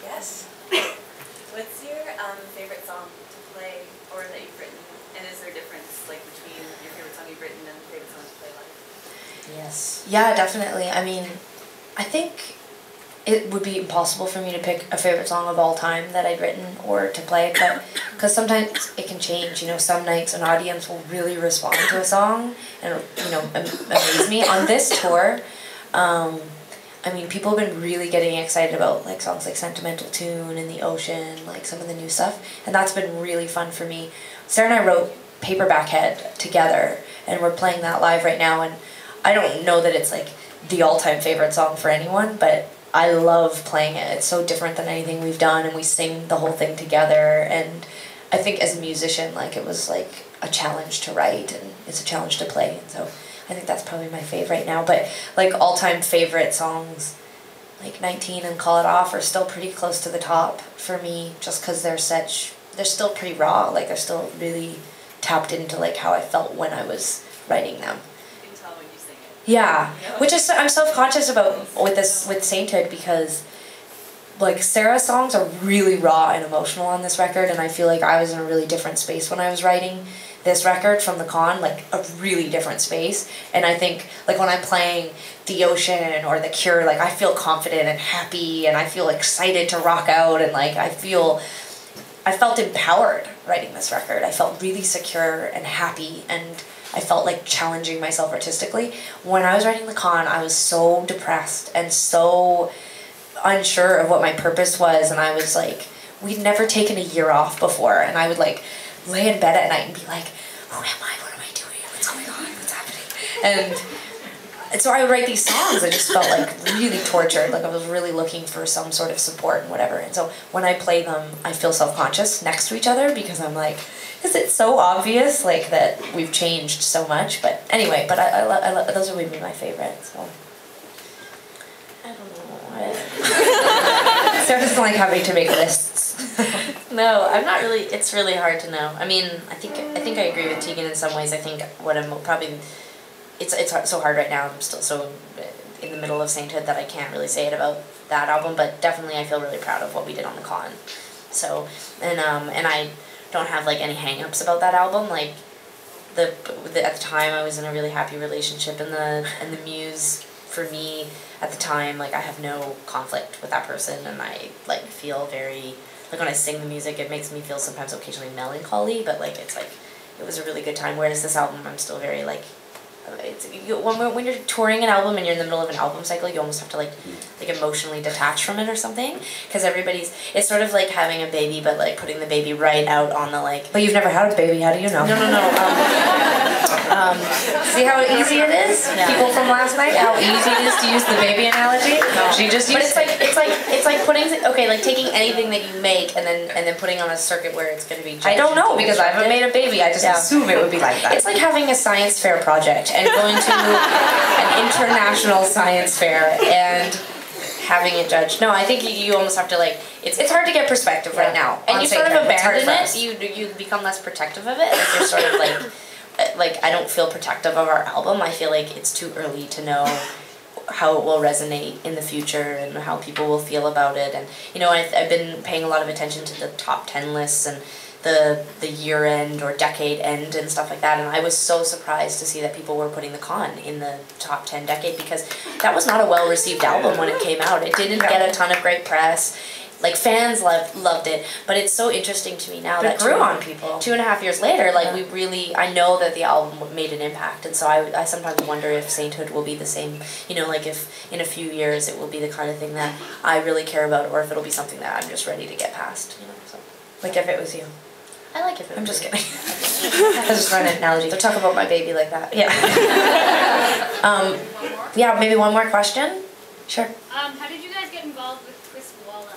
Yes. What's your favorite song to play or that you've written? And is there a difference like between your favorite song you've written and the favorite song to play live? Yes. Yeah, definitely. I mean, I think it would be impossible for me to pick a favorite song of all time that I've written or to play, but because sometimes it can change. You know, some nights an audience will really respond to a song and, you know, amaze me. On this tour, I mean, people have been really getting excited about like songs like Sentimental Tune and The Ocean, like some of the new stuff, and that's been really fun for me. Sara and I wrote Paperback Head together, and we're playing that live right now, and I don't know that it's like the all-time favorite song for anyone, but I love playing it. It's so different than anything we've done, and we sing the whole thing together, and I think as a musician, like, it was like a challenge to write, and it's a challenge to play, and so I think that's probably my favorite now. But like all-time favorite songs, like 19 and Call It Off are still pretty close to the top for me, just because they're still pretty raw, like they're still really tapped into like how I felt when I was writing them. Yeah, which is I'm self-conscious about with Sainthood, because like Sara's songs are really raw and emotional on this record, and I feel like I was in a really different space when I was writing this record from the con, like a really different space. And I think like when I'm playing The Ocean or The Cure, like I feel confident and happy, and I feel excited to rock out, and like I felt empowered writing this record. I felt really secure and happy, and I felt like challenging myself artistically. When I was writing the con, I was so depressed and so unsure of what my purpose was, and I was like, we'd never taken a year off before, and I would like lay in bed at night and be like, who am I? What am I doing? What's going on? What's happening? And so I would write these songs. I just felt like really tortured, like I was really looking for some sort of support and whatever. And so when I play them, I feel self-conscious next to each other, because I'm like, because it's so obvious, like, that we've changed so much. But anyway, but I love those would be my favorite. So I don't know. Sarah doesn't like having to make lists. No, I'm not really. It's really hard to know. I mean, I think I agree with Tegan in some ways. I think what I'm probably it's so hard right now. I'm still so in the middle of Sainthood that I can't really say it about that album. But definitely, I feel really proud of what we did on the con. So and I don't have like any hang-ups about that album. Like at the time I was in a really happy relationship, and the muse for me at the time, like I have no conflict with that person, and I like feel very like when I sing the music, it makes me feel sometimes occasionally melancholy, but like it's like it was a really good time. Whereas this album, I'm still very like when you're touring an album and you're in the middle of an album cycle, you almost have to like emotionally detach from it or something, because it's sort of like having a baby, but like putting the baby right out on the like. But you've never had a baby, how do you know? No. See how easy it is? Yeah. People from last night, how easy it is to use the baby analogy. No. She just used it's like putting like taking anything that you make and then putting on a circuit where it's going to be. I don't know, because I haven't made a baby. I just assume it would be like that. It's like having a science fair project and going to an international science fair and having it judged. No, I think you almost have to like. It's hard to get perspective right now. And you sort of abandon it. You become less protective of it. Like you're sort of like I don't feel protective of our album. I feel like it's too early to know how it will resonate in the future and how people will feel about it. And you know, I've been paying a lot of attention to the top 10 lists and the year end or decade end and stuff like that, and I was so surprised to see that people were putting the con in the top 10 decade, because that was not a well received album when it came out. It didn't get a ton of great press. Like fans loved it, but it's so interesting to me now that it grew on people. 2.5 years later, like I know that the album made an impact, and so I sometimes wonder if Sainthood will be the same. You know, like if in a few years it will be the kind of thing that I really care about, or if it'll be something that I'm just ready to get past. You know, so like if it was you. I like it. I'm just kidding. I was just trying an analogy. Don't talk about my baby like that. Yeah. Yeah, maybe one more question? Sure. How did you guys get involved with Chris Walla?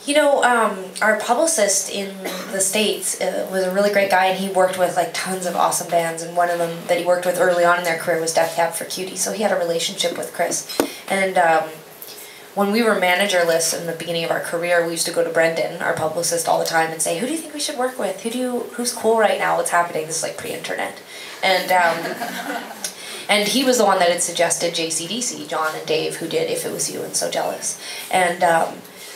You know, our publicist in the States was a really great guy, and he worked with like tons of awesome bands, and one of them that he worked with early on in their career was Death Cab for Cutie, so he had a relationship with Chris. And when we were managerless in the beginning of our career, we used to go to Brendan, our publicist, all the time and say, who do you think we should work with? Who's cool right now? What's happening? This is like pre-internet. And he was the one that had suggested JCDC, John and Dave, who did If It Was You and So Jealous. And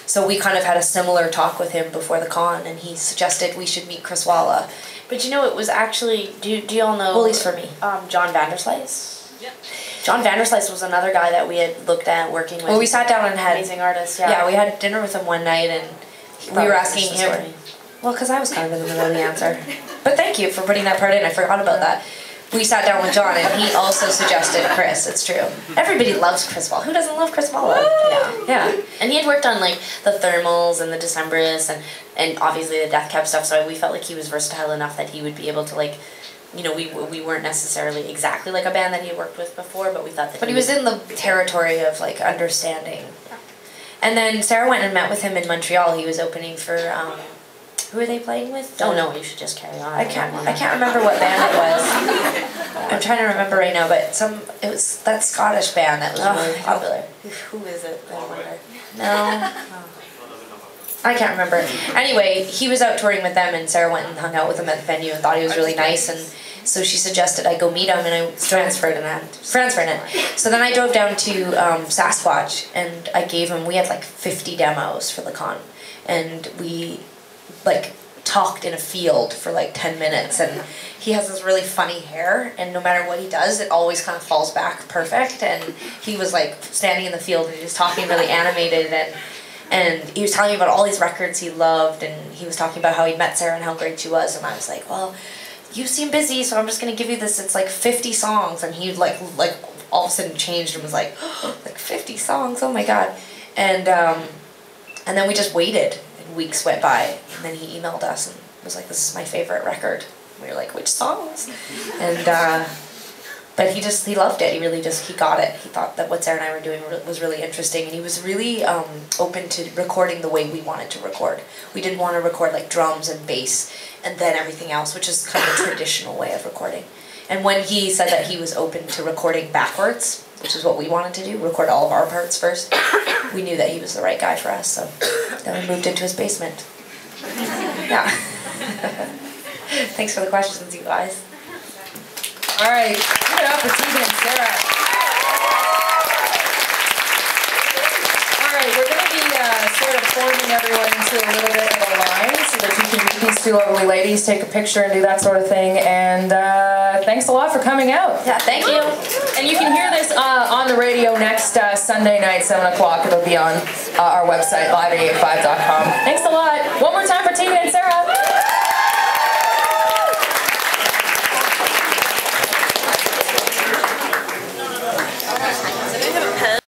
So we kind of had a similar talk with him before the con, and he suggested we should meet Chris Walla. But you know, it was actually, do you all know? Well, at least for me. John Vanderslice? Yep. John Vanderslice was another guy that we had looked at working with. Well, we sat down and had... Amazing artist, yeah. Yeah, we had dinner with him one night, and we were asking him... Story. Well, because I was kind of in the middle of the answer. But thank you for putting that part in. I forgot about that. We sat down with John, and he also suggested Chris. It's true. Everybody loves Chris Walla. Who doesn't love Chris Walla? Yeah. And he had worked on like the Thermals and the Decemberists and obviously the Death Cab stuff. So we felt like he was versatile enough that he would be able to like, you know, we weren't necessarily exactly like a band that he had worked with before, but we thought that. But he was in the territory of like understanding. And then Sara went and met with him in Montreal. He was opening for. Who are they playing with? Oh no, you should just carry on. I can't remember what band it was. I'm trying to remember right now, but it was that Scottish band that was really popular. Who is it? I wonder. No. I can't remember. Anyway, he was out touring with them, and Sara went and hung out with him at the venue and thought he was really nice, and so she suggested I go meet him, and I transferred it. So then I drove down to Sasquatch, and I gave him, we had like 50 demos for the con, and we like talked in a field for like 10 minutes, and he has this really funny hair, and no matter what he does, it always kind of falls back perfect, and he was like standing in the field and he was talking really animated, and he was telling me about all these records he loved, and he was talking about how he'd met Sara and how great she was, and I was like, well, you seem busy, so I'm just gonna give you this, it's like 50 songs, and he like all of a sudden changed and was like, oh, like 50 songs, oh my god, and then we just waited. Weeks went by, and then he emailed us and was like, this is my favorite record. We were like, which songs? And but he loved it. He got it. He thought that what Sara and I were doing was really interesting, and he was really open to recording the way we wanted to record. We didn't want to record like drums and bass and then everything else, which is kind of a traditional way of recording. And when he said that he was open to recording backwards, which is what we wanted to do, record all of our parts first, we knew that he was the right guy for us, so then we moved into his basement. Yeah. Thanks for the questions, you guys. All right, give it up for Tegan and Sara. All right, we're going to be sort of forming everyone into a little bit of a line so that you can meet these two lovely ladies, take a picture, and do that sort of thing. And thanks a lot for coming out. Yeah, thank you. And you can hear this on the radio next Sunday night, 7 o'clock. It'll be on our website, live885.com. Thanks a lot. One more time for Tegan and Sara.